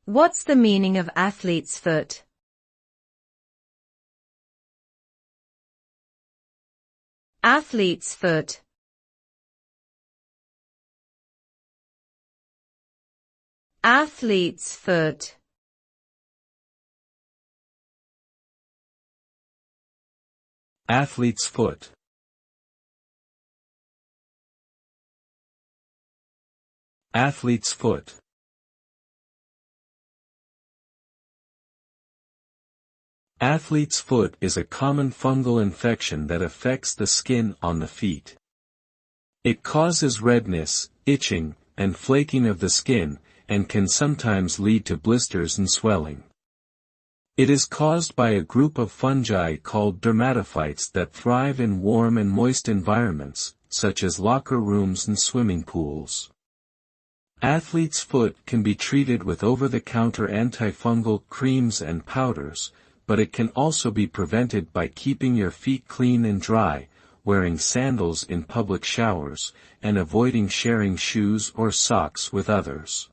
What's the meaning of athlete's foot? Athlete's foot. Athlete's foot. Athlete's foot. Athlete's foot. Athlete's foot is a common fungal infection that affects the skin on the feet. It causes redness, itching, and flaking of the skin, and can sometimes lead to blisters and swelling. It is caused by a group of fungi called dermatophytes that thrive in warm and moist environments, such as locker rooms and swimming pools. Athlete's foot can be treated with over-the-counter antifungal creams and powders, but it can also be prevented by keeping your feet clean and dry, wearing sandals in public showers, and avoiding sharing shoes or socks with others.